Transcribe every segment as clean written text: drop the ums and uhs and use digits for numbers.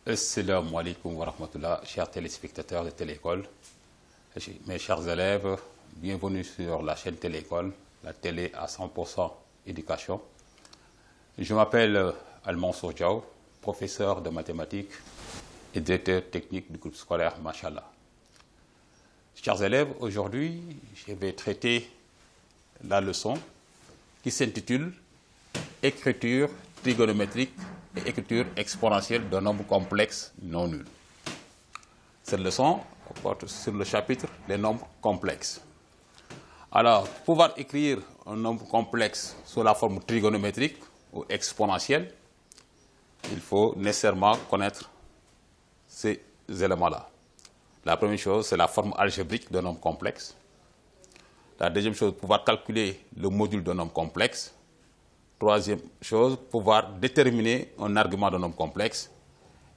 Assalamu alaikum wa rahmatullah, chers téléspectateurs de Télécole, mes chers élèves, bienvenue sur la chaîne Télécole, la télé à 100% éducation. Je m'appelle Al-Mansour Diaw, professeur de mathématiques et directeur technique du groupe scolaire Machallah. Chers élèves, aujourd'hui, je vais traiter la leçon qui s'intitule Écriture trigonométrique et écriture exponentielle d'un nombre complexe non nul. Cette leçon porte sur le chapitre des nombres complexes. Alors, pour pouvoir écrire un nombre complexe sous la forme trigonométrique ou exponentielle, il faut nécessairement connaître ces éléments-là. La première chose, c'est la forme algébrique d'un nombre complexe. La deuxième chose, pouvoir calculer le module d'un nombre complexe. Troisième chose, pouvoir déterminer un argument d'un nombre complexe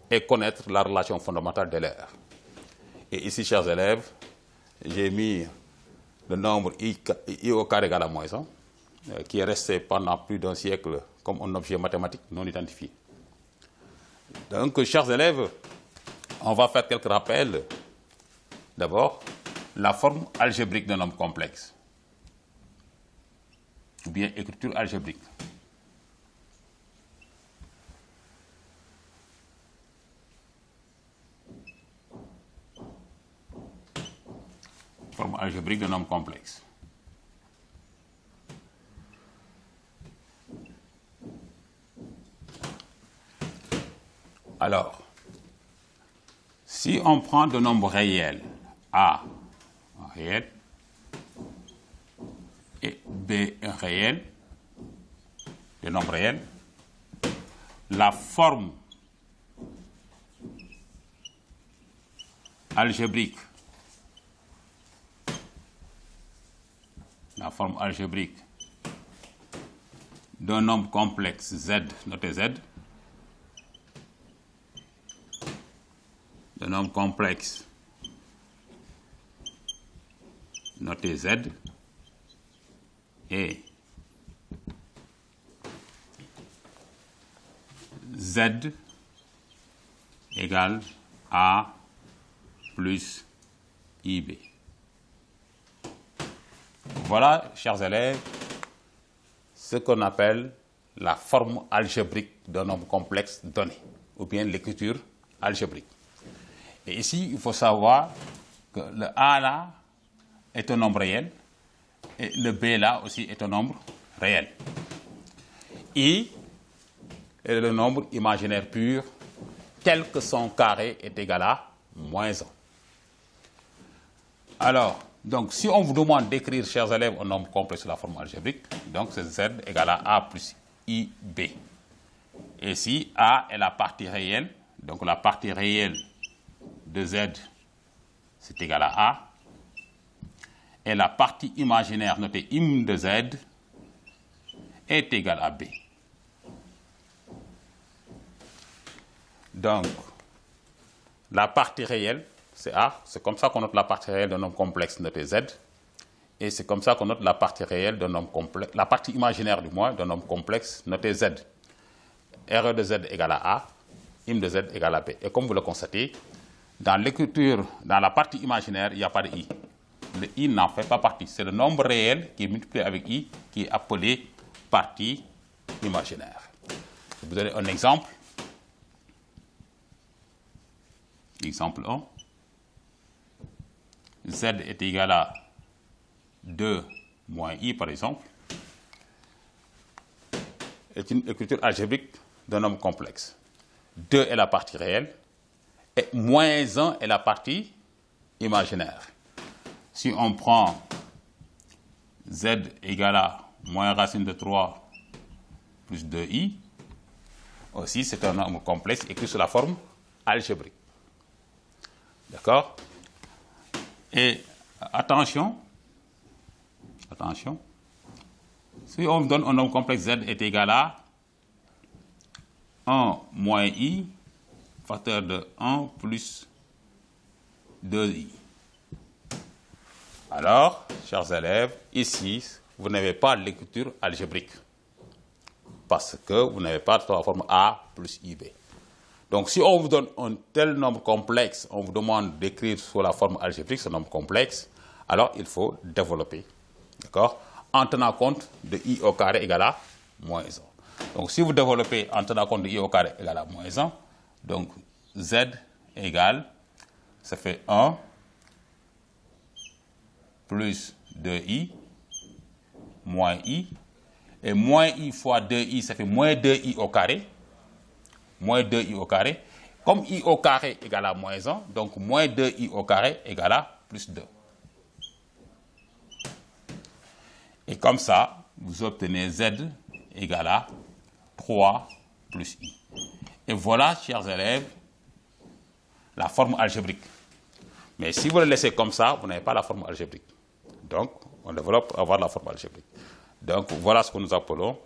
et connaître la relation fondamentale de l'air. Et ici, chers élèves, j'ai mis le nombre I au carré égale à moins 1, qui est resté pendant plus d'un siècle comme un objet mathématique non identifié. Donc, chers élèves, on va faire quelques rappels. D'abord, la forme algébrique d'un nombre complexe, ou bien écriture algébrique. Forme algébrique d'un nombre complexe. Alors, si on prend de nombres réels, A réel et B réel, des nombres réels, la forme algébrique d'un nombre complexe Z, noté Z, d'un nombre complexe noté Z et Z égale A plus IB. Voilà, chers élèves, ce qu'on appelle la forme algébrique d'un nombre complexe donné, ou bien l'écriture algébrique. Et ici, il faut savoir que le A là est un nombre réel et le B là aussi est un nombre réel. I est le nombre imaginaire pur tel que son carré est égal à moins 1. Alors, donc, si on vous demande d'écrire, chers élèves, un nombre complexe sous la forme algébrique, donc c'est Z égale à A plus IB. Et si A est la partie réelle, donc la partie réelle de Z, c'est égal à A, et la partie imaginaire notée im de Z est égale à B. Donc, la partie réelle, c'est A, c'est comme ça qu'on note la partie réelle d'un nombre complexe noté Z, et c'est comme ça qu'on note la partie réelle d'un nombre complexe, la partie imaginaire du moins d'un nombre complexe noté Z. R de Z égale à A, im de Z égale à B. Et comme vous le constatez, dans l'écriture, dans la partie imaginaire, il n'y a pas de I. Le I n'en fait pas partie. C'est le nombre réel qui est multiplié avec I qui est appelé partie imaginaire. Je vais vous donner un exemple. Exemple 1. Z est égal à 2 moins I, par exemple, est une écriture algébrique d'un nombre complexe. 2 est la partie réelle et moins 1 est la partie imaginaire. Si on prend Z égale à moins racine de 3 plus 2i, aussi c'est un nombre complexe écrit sous la forme algébrique. D'accord? Et attention, si on donne un nombre complexe Z est égal à 1 moins I, facteur de 1 plus 2i. Alors, chers élèves, ici, vous n'avez pas l'écriture algébrique, parce que vous n'avez pas la forme A plus IB. Donc, si on vous donne un tel nombre complexe, on vous demande d'écrire sous la forme algébrique ce nombre complexe, alors il faut développer, d'accord, en tenant compte de I au carré égale à moins 1. Donc, si vous développez en tenant compte de I au carré égale à moins 1, donc Z égale, ça fait 1 plus 2I moins I, et moins I fois 2I, ça fait moins 2I au carré, moins 2I au carré. Comme I au carré égale à moins 1, donc moins 2I au carré égale à plus 2. Et comme ça, vous obtenez Z égale à 3 plus I. Et voilà, chers élèves, la forme algébrique. Mais si vous le laissez comme ça, vous n'avez pas la forme algébrique. Donc, on développe pour avoir la forme algébrique. Donc, voilà ce que nous appelons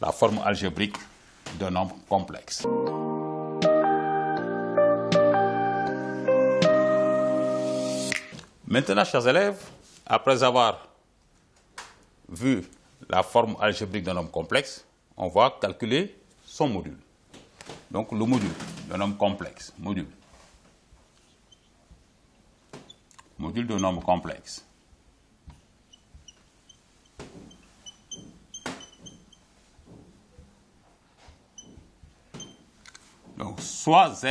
la forme algébrique d'un nombre complexe. Maintenant, chers élèves, après avoir vu la forme algébrique d'un nombre complexe, on va calculer son module. Donc, le module d'un nombre complexe. Module d'un nombre complexe. Donc, soit Z,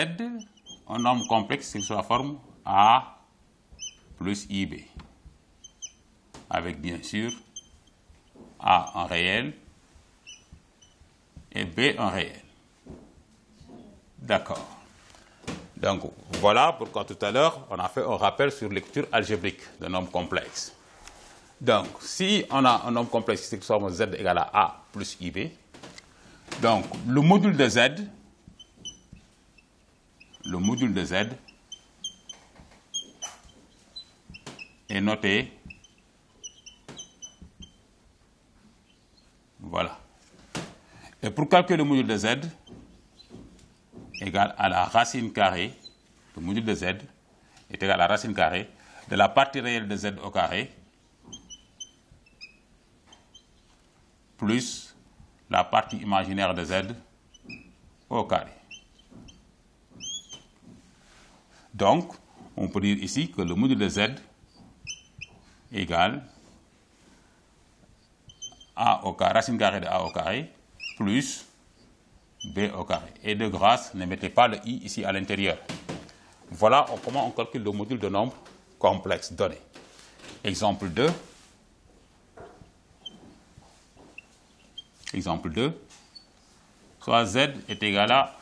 un nombre complexe, c'est sous la forme A plus IB. Avec bien sûr A en réel et B en réel. D'accord. Donc, voilà pourquoi tout à l'heure, on a fait un rappel sur lecture algébrique d'un nombre complexe. Donc, si on a un nombre complexe qui se Z égale à A plus IB, donc le module de Z est noté, voilà. Et pour calculer le module de Z, égal à la racine carrée, le module de Z est égal à la racine carrée de la partie réelle de Z au carré plus la partie imaginaire de Z au carré. Donc, on peut dire ici que le module de Z égale A au carré, racine carrée de A au carré, plus B au carré. Et de grâce, ne mettez pas le I ici à l'intérieur. Voilà comment on calcule le module de nombre complexe donné. Exemple 2. Exemple 2. Soit Z est égal à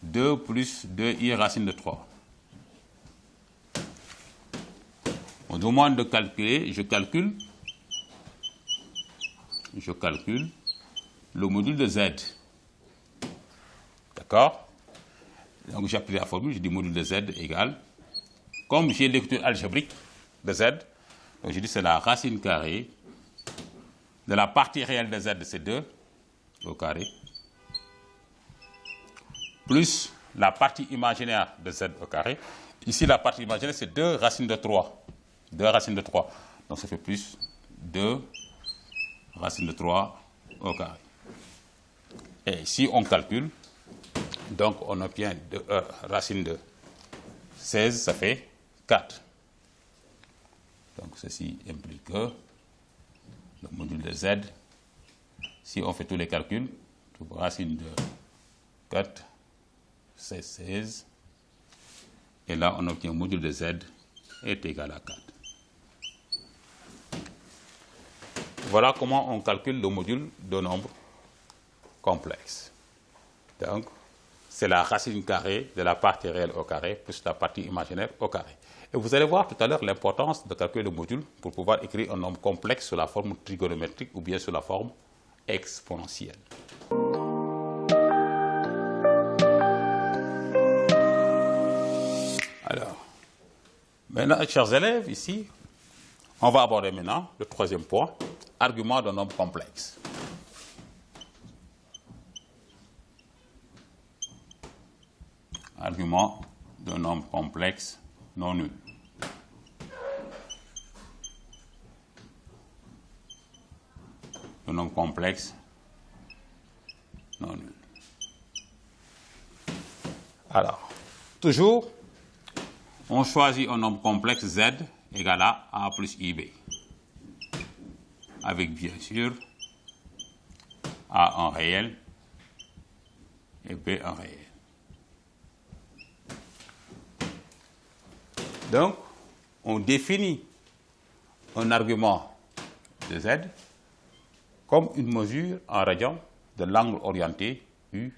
2 plus 2i racine de 3. On demande de calculer, je calcule le module de Z. D'accord? Donc j'applique la formule, je dis module de Z égale, comme j'ai lecture algébrique de Z, donc je dis c'est la racine carrée de la partie réelle de Z, c'est 2 au carré, plus la partie imaginaire de Z au carré. Ici, la partie imaginaire, c'est 2 racines de 3. 2 racines de 3. Donc ça fait plus 2 racines de 3 au carré. Et si on calcule, donc on obtient racine de 16, ça fait 4. Donc ceci implique que le module de Z, si on fait tous les calculs, racine de 4, c'est 16. Et là, on obtient le module de Z est égal à 4. Voilà comment on calcule le module de nombre complexe. Donc, c'est la racine carrée de la partie réelle au carré plus la partie imaginaire au carré. Et vous allez voir tout à l'heure l'importance de calculer le module pour pouvoir écrire un nombre complexe sous la forme trigonométrique ou bien sous la forme exponentielle. Alors, maintenant, chers élèves, ici, on va aborder maintenant le troisième point, argument d'un nombre complexe. Argument d'un nombre complexe non nul. Un nombre complexe non nul. Alors, toujours, on choisit un nombre complexe Z égale à A plus IB. Avec bien sûr A en réel et B en réel. Donc, on définit un argument de Z comme une mesure en radian de l'angle orienté UOM,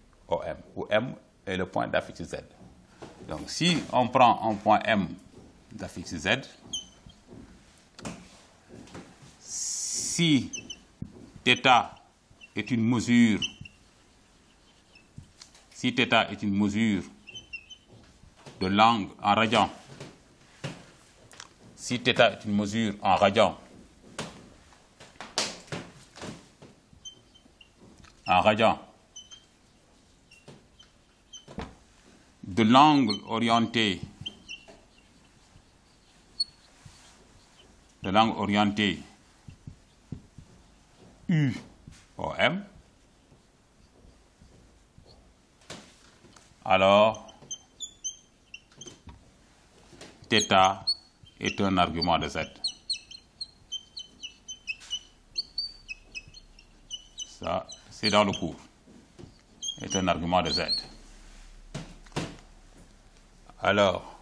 où M est le point d'affixe Z. Donc, si on prend un point M d'affixe Z, si θ est une mesure, de l'angle en radian, si θ est une mesure en radian, de l'angle orienté UOM, alors θ est un argument de Z. Ça, c'est dans le cours. Est un argument de Z. Alors,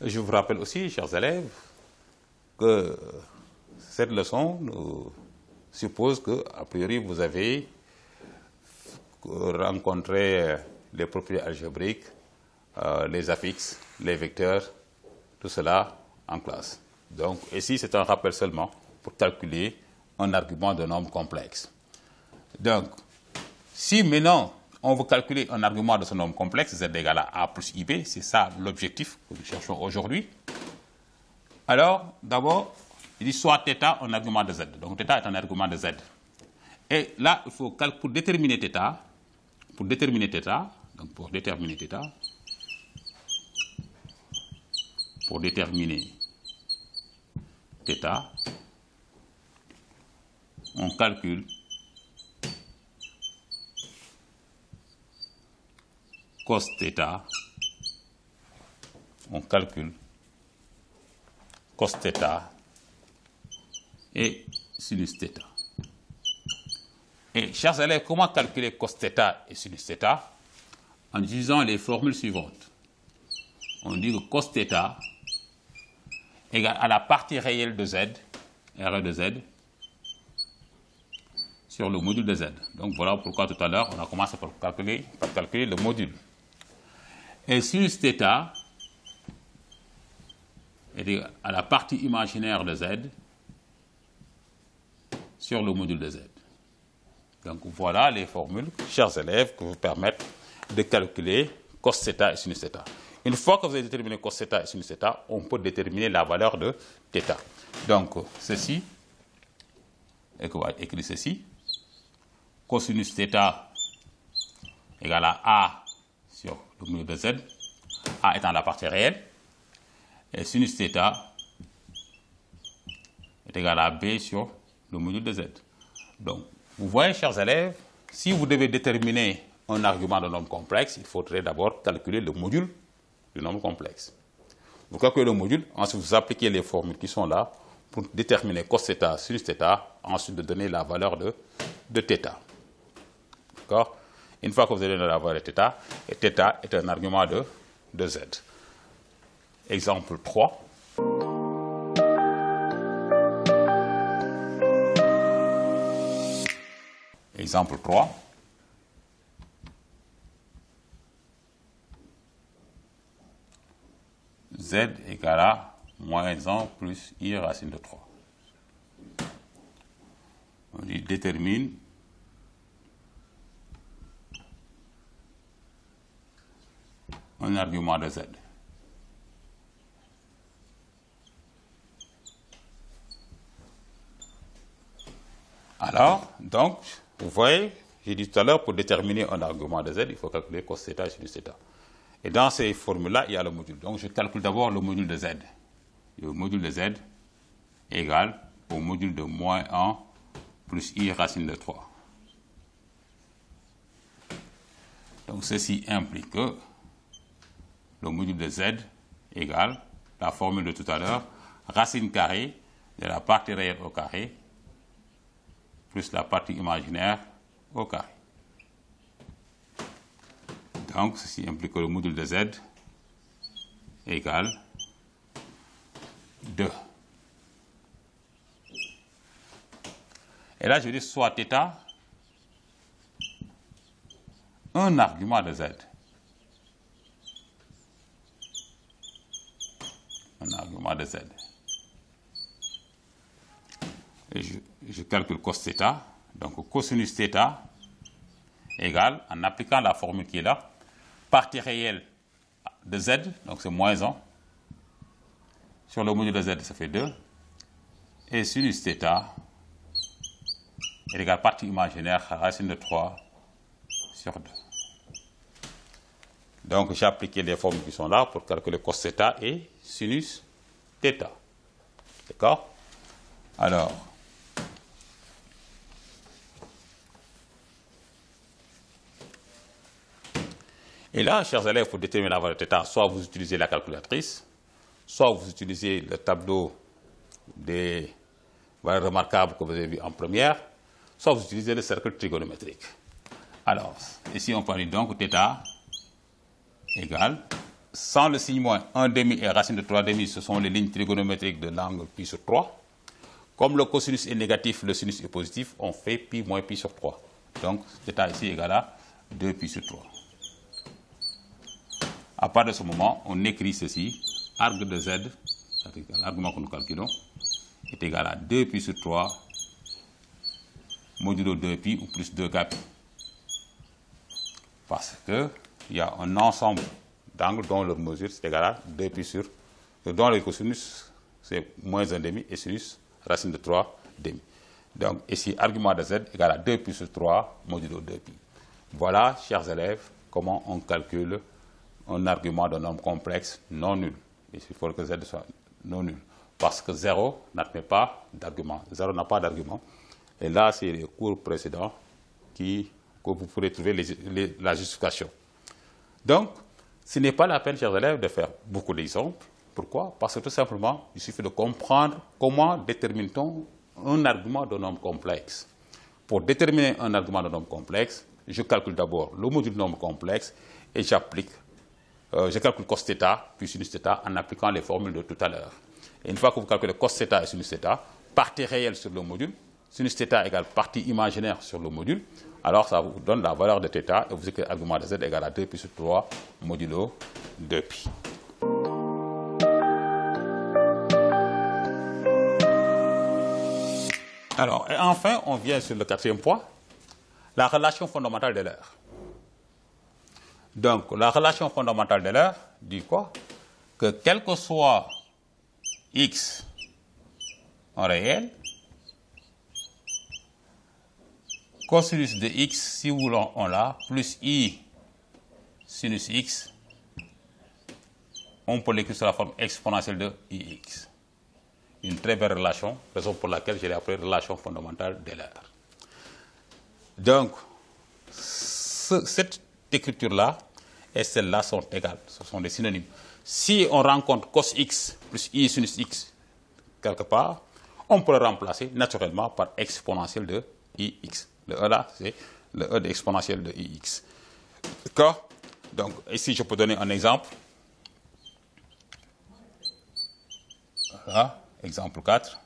je vous rappelle aussi, chers élèves, que cette leçon suppose que, a priori, vous avez rencontré les propriétés algébriques, les affixes, les vecteurs, tout cela en classe. Donc, ici, c'est un rappel seulement pour calculer un argument de nombre complexe. Donc, si maintenant on veut calculer un argument de ce nombre complexe, Z égale à A plus IB, c'est ça l'objectif que nous cherchons aujourd'hui. Alors, d'abord, il dit soit θ un argument de Z. Donc, θ est un argument de Z. Et là, il faut pour déterminer θ, on calcule cos θ, et sinus θ. Et chers élèves, comment calculer cos θ et sinus θ? En utilisant les formules suivantes. On dit que cos θ égale à la partie réelle de Z, R de Z, sur le module de Z. Donc voilà pourquoi tout à l'heure, on a commencé par calculer le module. Et sinus θ est égal à la partie imaginaire de Z sur le module de Z. Donc voilà les formules, chers élèves, qui vous permettent de calculer cos θ et sinus θ. Une fois que vous avez déterminé cos θ et sinus θ, on peut déterminer la valeur de θ. Donc ceci, et qu'on va écrire ceci, cosinus θ égale à A sur le module de Z, A étant la partie réelle, et sinus θ est égal à B sur le module de Z. Donc, vous voyez, chers élèves, si vous devez déterminer un argument de nombre complexe, il faudrait d'abord calculer le module du nombre complexe. Vous calculez le module, ensuite vous appliquez les formules qui sont là pour déterminer cos θ, sinus θ, ensuite de donner la valeur de θ. D'accord? Une fois que vous avez donné la valeur de θ, et θ est un argument de Z. Exemple 3. Exemple 3. Z égale à moins 1 plus I racine de 3. On dit détermine un argument de Z. Alors, donc, vous voyez, j'ai dit tout à l'heure, pour déterminer un argument de Z, il faut calculer cos θ et sinus θ. Et dans ces formules-là, il y a le module. Donc, je calcule d'abord le module de Z. Le module de Z égale au module de moins 1 plus I racine de 3. Donc, ceci implique que le module de z égale la formule de tout à l'heure, racine carrée de la partie réelle au carré plus la partie imaginaire au carré. Donc, ceci implique que le module de z égale 2. Et là, je dis soit θ, un argument de z. Un argument de z. Et je calcule cos θ. Donc, cosinus θ égale, en appliquant la formule qui est là, partie réelle de z, donc c'est moins 1. Sur le module de z, ça fait 2. Et sinus θ est égal à partie imaginaire, racine de 3 sur 2. Donc, j'ai appliqué les formules qui sont là pour calculer cos θ et sinus θ. D'accord? Alors, et là, chers élèves, pour déterminer la valeur de θ, soit vous utilisez la calculatrice, soit vous utilisez le tableau des valeurs remarquables que vous avez vu en première, soit vous utilisez le cercle trigonométrique. Alors, ici on parle donc θ égale, sans le signe moins, 1 demi et racine de 3 demi, ce sont les lignes trigonométriques de l'angle pi sur 3. Comme le cosinus est négatif, le sinus est positif, on fait pi moins pi sur 3. Donc, θ ici égale à 2 pi sur 3. À partir de ce moment, on écrit ceci, arc de z, c'est-à-dire l'argument que nous calculons, est égal à 2 pi sur 3 modulo 2 pi ou plus 2 k pi. Parce qu'il y a un ensemble d'angles dont leur mesure c'est égal à 2 pi sur, dont le cosinus c'est moins 1 demi et sinus racine de 3 demi. Donc ici, argument de z égal à 2 pi sur 3 modulo 2 pi. Voilà, chers élèves, comment on calcule un argument d'un nombre complexe non nul. Il faut que z soit non nul. Parce que 0 n'admet pas d'argument. 0 n'a pas d'argument. Et là, c'est les cours précédents que vous pourrez trouver la justification. Donc, ce n'est pas la peine, chers élèves, de faire beaucoup d'exemples. Pourquoi? Parce que tout simplement, il suffit de comprendre comment détermine-t-on un argument d'un nombre complexe. Pour déterminer un argument d'un nombre complexe, je calcule d'abord le module du nombre complexe et je calcule cos θ puis sinus θ en appliquant les formules de tout à l'heure. Et une fois que vous calculez cos θ et sinus θ, partie réelle sur le module, sinus θ égale partie imaginaire sur le module, alors ça vous donne la valeur de θ et vous écrivez argument de z égale à 2 pi sur 3 modulo 2 pi. Alors, et enfin, on vient sur le quatrième point, la relation fondamentale de l'heure. Donc, la relation fondamentale de l'heure dit quoi? Que quel que soit x en réel, cosinus de x, si vous voulez, on l'a, plus i sinus x, on peut l'écrire sous la forme exponentielle de ix. Une très belle relation, raison pour laquelle je l'ai appelée relation fondamentale de l'heure. Donc, cette écriture-là et celle-là sont égales, ce sont des synonymes. Si on rencontre cos x plus i sinus x quelque part, on peut le remplacer naturellement par exponentielle de ix. Le E là, c'est le E de exponentielle de ix. D'accord? Donc, ici, je peux donner un exemple. Voilà, exemple 4.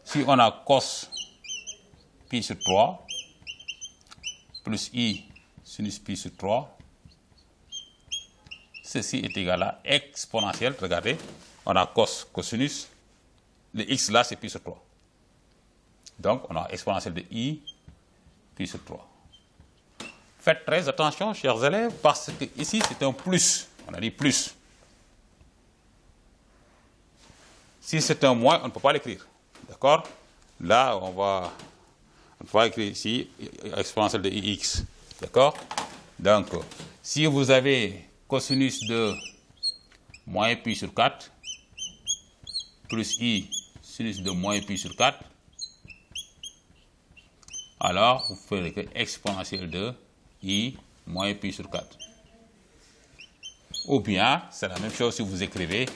Si on a cos pi sur 3 plus i sinus pi sur 3, ceci est égal à exponentielle. Regardez, on a cosinus, le x là c'est pi sur 3. Donc on a exponentielle de i pi sur 3. Faites très attention, chers élèves, parce que ici c'est un plus. On a dit plus. Si c'est un moins, on ne peut pas l'écrire. D'accord? Là, on va écrire ici exponentielle de ix. D'accord? Donc, si vous avez cosinus de moins pi sur 4 plus i sinus de moins pi sur 4, alors vous ferez que exponentielle de i moins pi sur 4. Ou bien, c'est la même chose si vous écrivez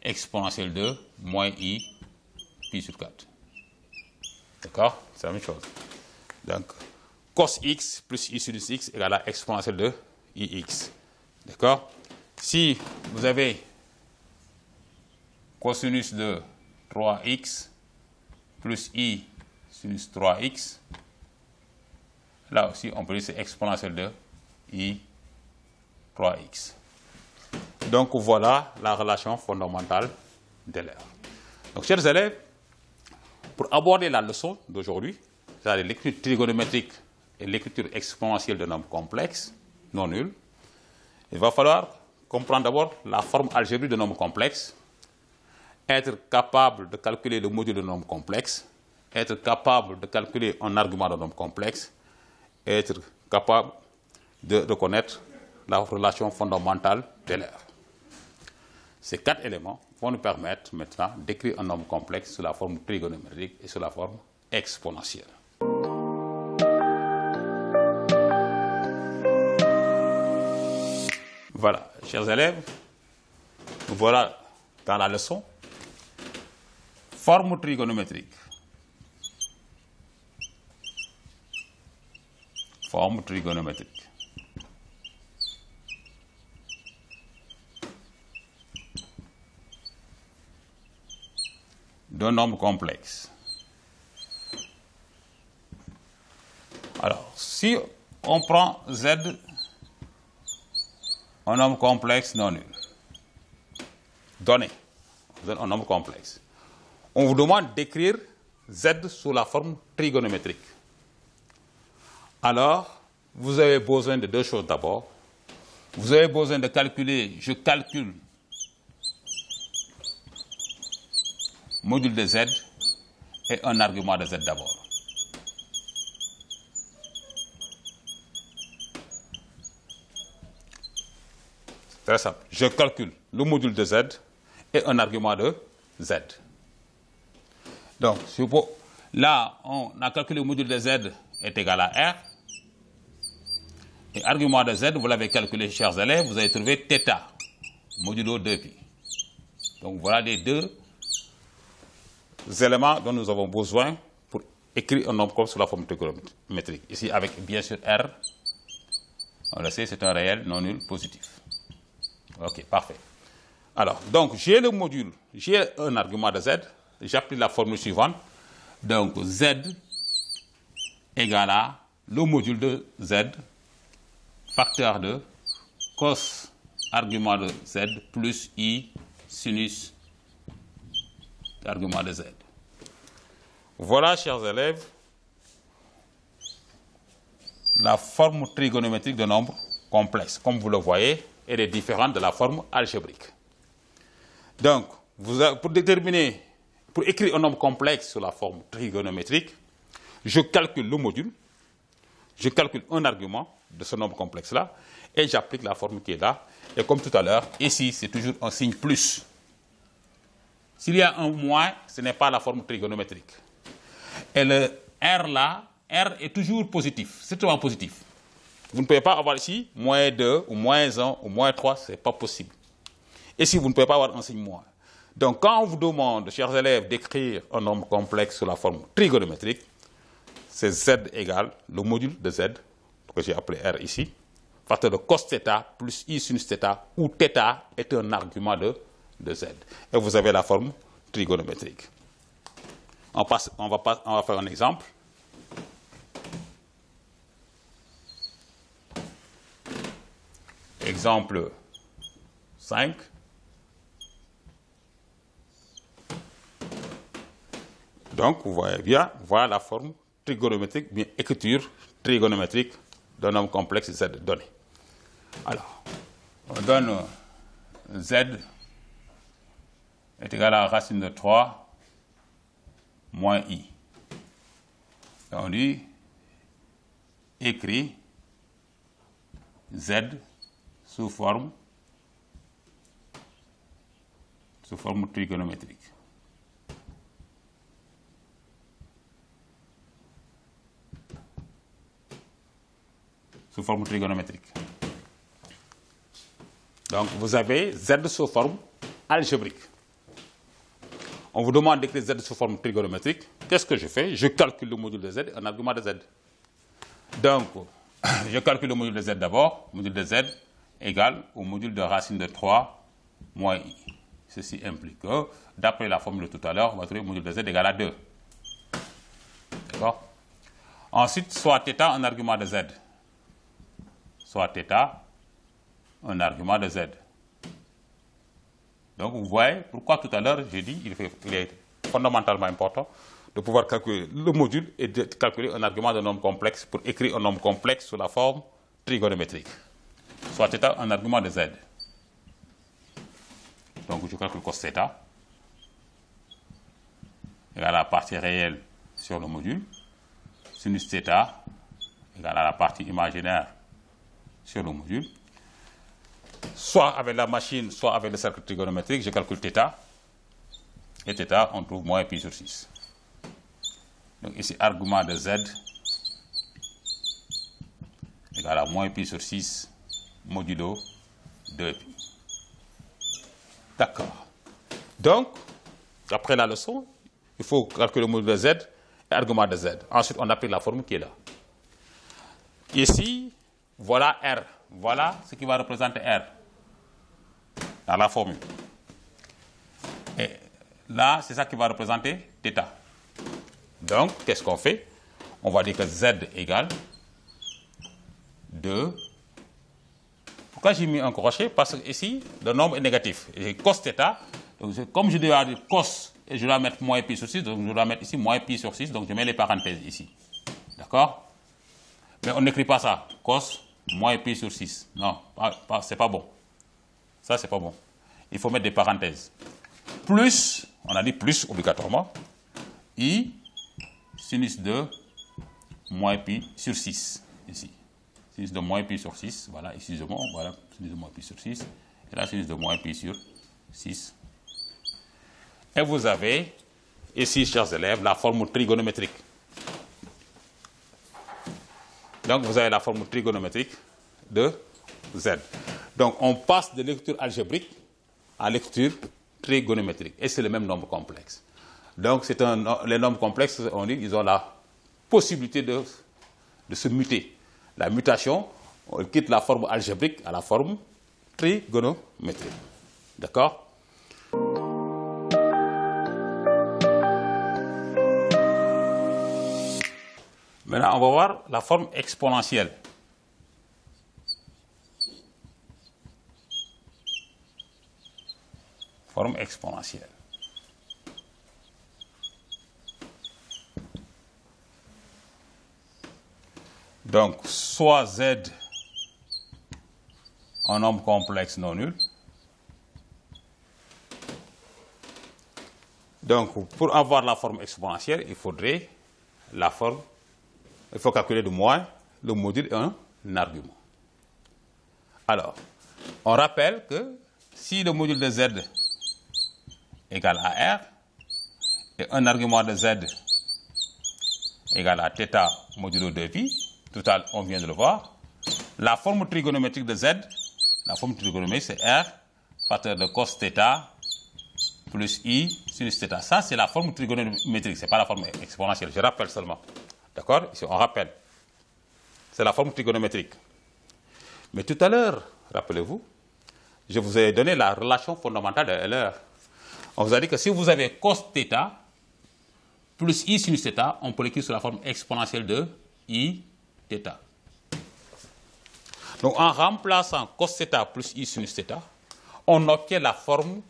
exponentielle de moins i pi sur 4. D'accord? C'est la même chose. Donc, cos x plus i sinus x égale à exponentielle de ix. D'accord? Si vous avez cosinus de 3x plus i sinus 3x, là aussi, on peut dire c'est exponentielle de i 3x. Donc, voilà la relation fondamentale d'Euler. Donc, chers élèves, pour aborder la leçon d'aujourd'hui, c'est-à-dire l'écriture trigonométrique et l'écriture exponentielle de nombres complexes, non nuls, il va falloir comprendre d'abord la forme algébrique de nombres complexes, être capable de calculer le module de nombres complexes, être capable de calculer un argument de nombre complexe, être capable de reconnaître la relation fondamentale d'Euler. Ces 4 éléments vont nous permettre maintenant d'écrire un nombre complexe sous la forme trigonométrique et sous la forme exponentielle. Voilà, chers élèves, voilà dans la leçon, forme trigonométrique. Forme trigonométrique. D'un nombre complexe. Alors, si on prend Z, un nombre complexe non nul, donné, un nombre complexe, on vous demande d'écrire Z sous la forme trigonométrique. Alors, vous avez besoin de 2 choses d'abord. Vous avez besoin de calculer, je calcule module de Z et un argument de Z d'abord. Très simple. Je calcule le module de Z et un argument de Z. Donc, là, on a calculé le module de Z est égal à R. Et argument de Z, vous l'avez calculé, chers élèves, vous avez trouvé θ, modulo 2pi. Donc, voilà les 2 éléments dont nous avons besoin pour écrire un nombre comme sous la forme trigonométrique. Ici, avec bien sûr R, on le sait, c'est un réel non nul positif. Ok, parfait. Alors, donc, j'ai le module, j'ai un argument de Z, j'applique la formule suivante. Donc, Z égale à le module de Z, facteur de cos argument de Z plus I sinus argument de Z. Voilà, chers élèves, la forme trigonométrique de nombres complexes. Comme vous le voyez, elle est différente de la forme algébrique. Donc, pour écrire un nombre complexe sous la forme trigonométrique, je calcule le module, je calcule un argument de ce nombre complexe-là, et j'applique la formule qui est là. Et comme tout à l'heure, ici, c'est toujours un signe plus. S'il y a un moins, ce n'est pas la forme trigonométrique. Et le R là, R est toujours positif, c'est toujours positif. Vous ne pouvez pas avoir ici moins 2 ou moins 1 ou moins 3, ce n'est pas possible. Et si vous ne pouvez pas avoir un signe moins. Donc, quand on vous demande, chers élèves, d'écrire un nombre complexe sous la forme trigonométrique, c'est Z égale le module de Z, que j'ai appelé R ici, facteur de cos θ plus I sinus θ, où θ est un argument de Z. Et vous avez la forme trigonométrique. On va faire un exemple. Exemple 5. Donc, vous voyez bien, voilà la forme trigonométrique, bien écriture trigonométrique d'un nombre complexe Z donné. Alors, on donne Z est égal à la racine de 3 moins I. Et on dit écrit Z sous forme trigonométrique. Sous forme trigonométrique. Donc, vous avez Z sous forme algébrique. On vous demande d'écrire Z sous forme trigonométrique. Qu'est-ce que je fais? Je calcule le module de Z, un argument de Z. Donc, je calcule le module de Z d'abord. Module de Z égale au module de racine de 3 moins I. Ceci implique que, d'après la formule de tout à l'heure, on va trouver le module de Z égale à 2. D'accord? Ensuite, soit θ un argument de Z. Soit θ un argument de Z. Donc, vous voyez pourquoi tout à l'heure, j'ai dit qu'il est fondamentalement important de pouvoir calculer le module et de calculer un argument d'un nombre complexe pour écrire un nombre complexe sous la forme trigonométrique. Soit θ un argument de Z. Donc, je calcule cos θ égale à la partie réelle sur le module. Sinus θ égale à la partie imaginaire sur le module. Soit avec la machine, soit avec le cercle trigonométrique, je calcule θ. Et θ, on trouve moins pi sur 6. Donc ici, argument de Z égale à moins pi sur 6 modulo 2pi. D'accord. Donc, après la leçon, il faut calculer le module de Z et argument de Z. Ensuite, on applique la formule qui est là. Ici, voilà R. Voilà ce qui va représenter R dans la formule. Et là, c'est ça qui va représenter θ. Donc, qu'est-ce qu'on fait? On va dire que Z égale 2. Pourquoi j'ai mis un crochet? Parce que ici, le nombre est négatif. Et cos θ, donc comme je dois dire cos, et je dois mettre moins pi sur 6, donc je dois mettre ici moins pi sur 6, donc je mets les parenthèses ici. D'accord? Mais on n'écrit pas ça. Cos moins pi sur 6. Non, c'est pas bon. Ça, c'est pas bon. Il faut mettre des parenthèses. Plus, on a dit plus obligatoirement, I sinus de moins pi sur 6. Ici. Sinus de moins pi sur 6. Voilà, ici, c'est bon. Voilà, sinus de moins pi sur 6. Et là, sinus de moins pi sur 6. Et vous avez, ici, chers élèves, la formule trigonométrique. Donc, vous avez la formule trigonométrique de Z. Donc, on passe de lecture algébrique à lecture trigonométrique. Et c'est le même nombre complexe. Donc, les nombres complexes, on dit, ils ont la possibilité de se muter. La mutation, on quitte la forme algébrique à la forme trigonométrique. D'accord? Maintenant, on va voir la forme exponentielle. Forme exponentielle. Donc, soit Z un nombre complexe non nul. Donc, pour avoir la forme exponentielle, il faudrait la forme. Il faut calculer de moins le module et un argument. Alors, on rappelle que si le module de Z égale à R et un argument de Z égale à θ modulo 2pi, total, on vient de le voir, la forme trigonométrique de Z, la forme trigonométrique c'est R, facteur de cos θ plus I sinus θ. Ça, c'est la forme trigonométrique, ce n'est pas la forme exponentielle. Je rappelle seulement. D'accord? Ici, on rappelle. C'est la forme trigonométrique. Mais tout à l'heure, rappelez-vous, je vous ai donné la relation fondamentale de Euler. On vous a dit que si vous avez cos θ plus I sinus θ, on peut l'écrire sous la forme exponentielle de I θ. Donc, en remplaçant cos θ plus I sinus θ, on obtient la forme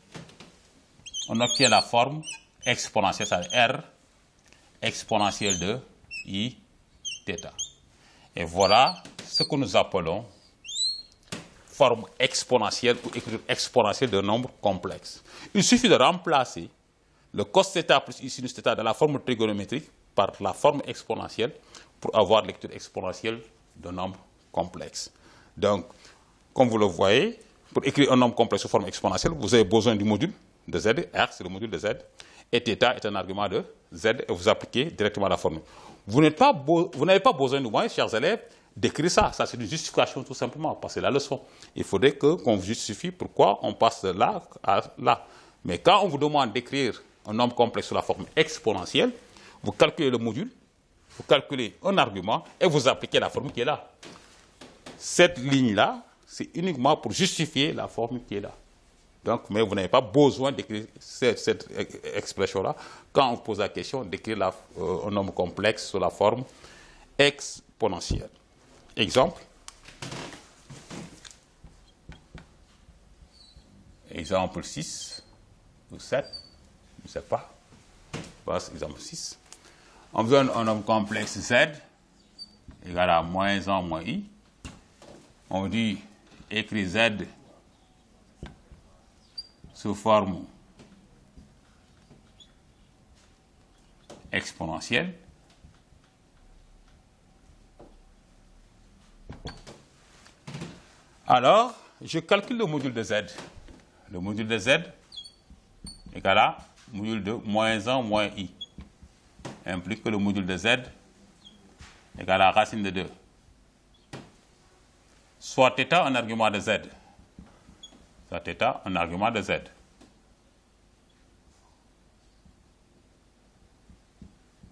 exponentielle, c'est-à-dire R exponentielle de I θ. Et voilà ce que nous appelons forme exponentielle ou écriture exponentielle d'un nombre complexe. Il suffit de remplacer le cos θ plus I sinus θ dans la forme trigonométrique par la forme exponentielle pour avoir lecture exponentielle d'un nombre complexe. Donc, comme vous le voyez, pour écrire un nombre complexe sous forme exponentielle, vous avez besoin du module de Z, R c'est le module de Z, et θ est un argument de Z, et vous appliquez directement la formule. Vous n'avez pas besoin de moins, chers élèves, d'écrire ça. Ça, c'est une justification tout simplement, parce que la leçon. Il faudrait qu'on vous justifie pourquoi on passe de là à là. Mais quand on vous demande d'écrire un nombre complexe sous la forme exponentielle, vous calculez le module, vous calculez un argument et vous appliquez la formule qui est là. Cette ligne-là, c'est uniquement pour justifier la formule qui est là. Donc, mais vous n'avez pas besoin d'écrire cette expression-là quand on pose la question d'écrire un nombre complexe sous la forme exponentielle. Exemple. Exemple 6 ou 7, je ne sais pas. Voici exemple 6. On vous donne un nombre complexe z égal à moins 1 moins i. On dit écrit z sous forme exponentielle. Alors, je calcule le module de z. Le module de z égal à module de moins 1 moins i. Implique que le module de z égale à racine de 2. Soit θ un argument de z. Soit θ un argument de z.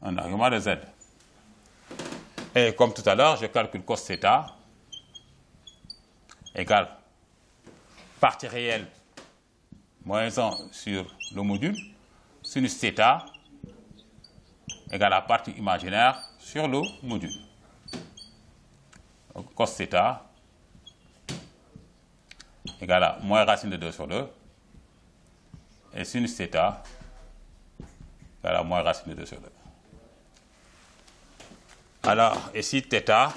Un argument de z. Et comme tout à l'heure, je calcule cos θ égale partie réelle moins 1 sur le module, sinus θ égale à partie imaginaire sur le module. Donc, cos θ égale à moins racine de 2 sur 2 et sinus θ égale à moins racine de 2 sur 2. Alors, ici, θ,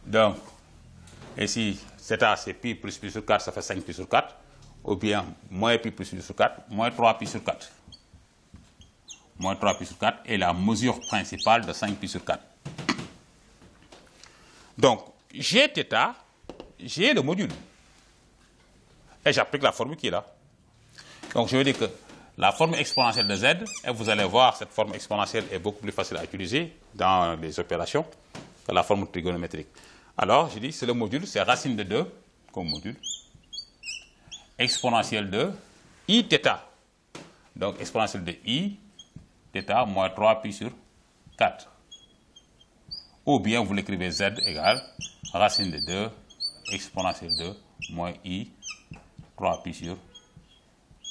donc, ici, θ, c'est pi plus pi sur 4, ça fait 5 pi sur 4, ou bien moins pi plus pi sur 4, moins 3 pi sur 4. Moins 3 pi sur 4 est la mesure principale de 5 pi sur 4. Donc, j'ai θ, j'ai le module. Et j'applique la formule qui est là. Donc, je veux dire que la forme exponentielle de z, et vous allez voir, cette forme exponentielle est beaucoup plus facile à utiliser dans les opérations que la forme trigonométrique. Alors, je dis, c'est le module, c'est racine de 2 comme module, exponentielle de i θ. Donc, exponentielle de i θ moins 3 pi sur 4. Ou bien, vous l'écrivez z égale racine de 2 exponentielle de moins i 3 pi sur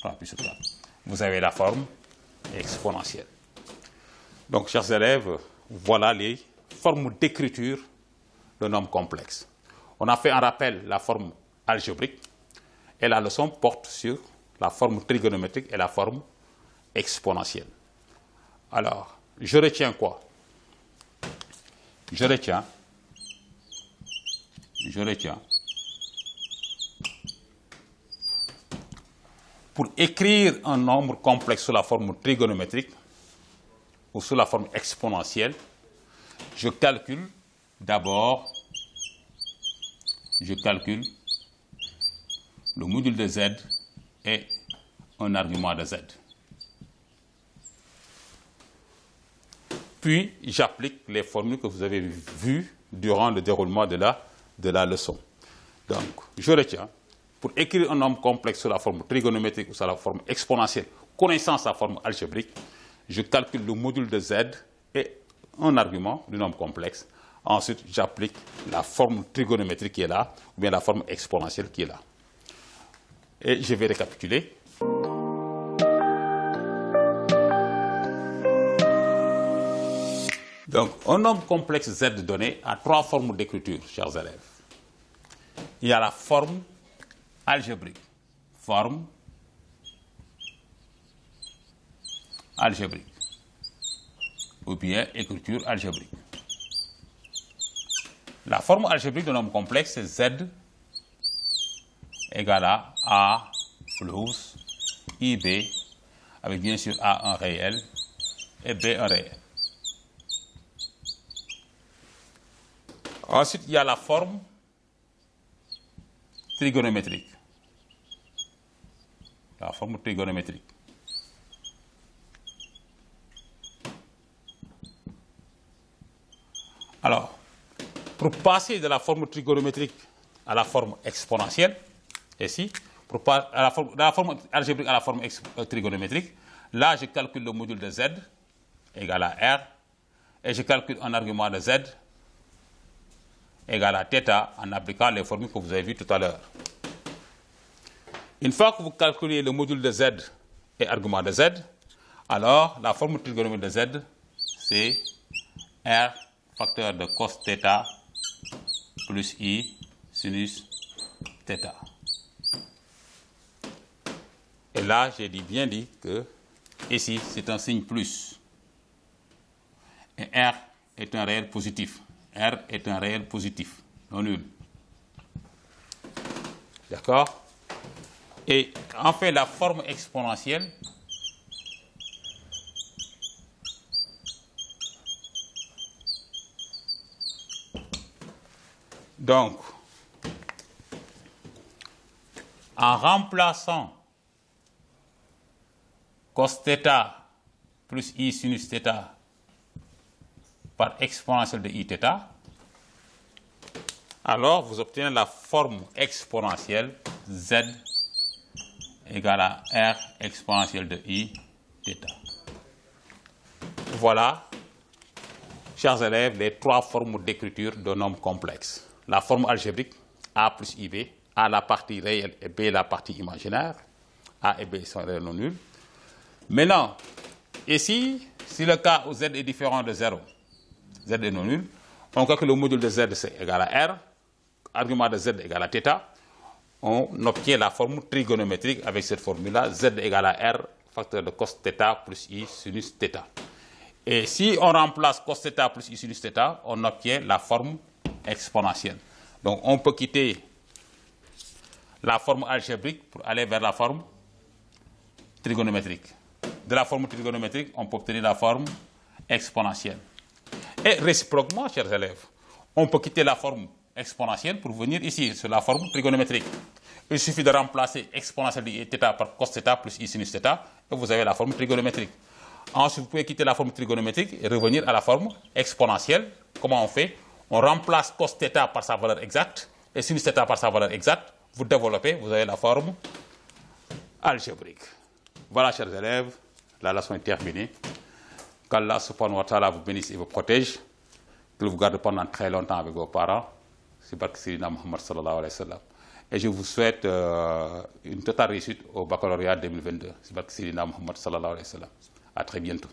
4. Vous avez la forme exponentielle. Donc, chers élèves, voilà les formes d'écriture de nombres complexes. On a fait un rappel la forme algébrique et la leçon porte sur la forme trigonométrique et la forme exponentielle. Alors, je retiens quoi? Je retiens pour écrire un nombre complexe sous la forme trigonométrique ou sous la forme exponentielle, je calcule d'abord, le module de z et un argument de z. Puis, j'applique les formules que vous avez vues durant le déroulement de la leçon. Donc, je retiens, pour écrire un nombre complexe sous la forme trigonométrique ou sous la forme exponentielle, connaissant sa forme algébrique, je calcule le module de z et un argument du nombre complexe. Ensuite, j'applique la forme trigonométrique qui est là, ou bien la forme exponentielle qui est là. Et je vais récapituler. Donc, un nombre complexe z donné a trois formes d'écriture, chers élèves. Il y a la forme algébrique. Forme algébrique. Ou bien écriture algébrique. La forme algébrique d'un nombre complexe, c'est z égale à a plus ib, avec bien sûr a un réel et b un réel. Ensuite, il y a la forme trigonométrique. La forme trigonométrique. Alors, pour passer de la forme trigonométrique à la forme exponentielle, ici, de la forme algébrique à la forme trigonométrique, là, je calcule le module de z égal à r, et je calcule un argument de z égal à θ en appliquant les formules que vous avez vues tout à l'heure. Une fois que vous calculez le module de z et argument de z, alors la formule trigonométrique de z, c'est r facteur de cos θ plus i sinus θ. Et là, j'ai bien dit que ici, c'est un signe plus. Et r est un réel positif. R est un réel positif, non nul. D'accord? Et en fait, la forme exponentielle, donc, en remplaçant cos θ plus i sinus θ par exponentielle de iθ, alors vous obtenez la forme exponentielle z égale à r exponentielle de iθ. Voilà, chers élèves, les trois formes d'écriture d'un nombre complexe. La forme algébrique, a plus ib, a la partie réelle et b la partie imaginaire. A et b sont réels non nuls. Maintenant, ici, si le cas où z est différent de 0, z est non nul, on calcule le module de z c'est égal à r, argument de z égale à θ, on obtient la formule trigonométrique avec cette formule-là, z égale à r, facteur de cos θ plus i sinus θ. Et si on remplace cos θ plus i sinus θ, on obtient la forme exponentielle. Donc on peut quitter la forme algébrique pour aller vers la forme trigonométrique. De la forme trigonométrique, on peut obtenir la forme exponentielle. Et réciproquement, chers élèves, on peut quitter la forme exponentielle pour venir ici sur la forme trigonométrique. Il suffit de remplacer exponentielle de θ par cos θ plus i sinus θ et vous avez la forme trigonométrique. Ensuite, vous pouvez quitter la forme trigonométrique et revenir à la forme exponentielle. Comment on fait? On remplace cos θ par sa valeur exacte et sinus θ par sa valeur exacte. Vous développez, vous avez la forme algébrique. Voilà, chers élèves, la leçon est terminée. Qu'Allah subhanahu wa ta'ala vous bénisse et vous protège. Qu'il vous garde pendant très longtemps avec vos parents. C'est Barke Sayyidina Muhammad sallallahu alayhi wa sallam. Et je vous souhaite une totale réussite au baccalauréat 2022. C'est Barke Sayyidina Muhammad sallallahu alayhi wa sallam. À très bientôt.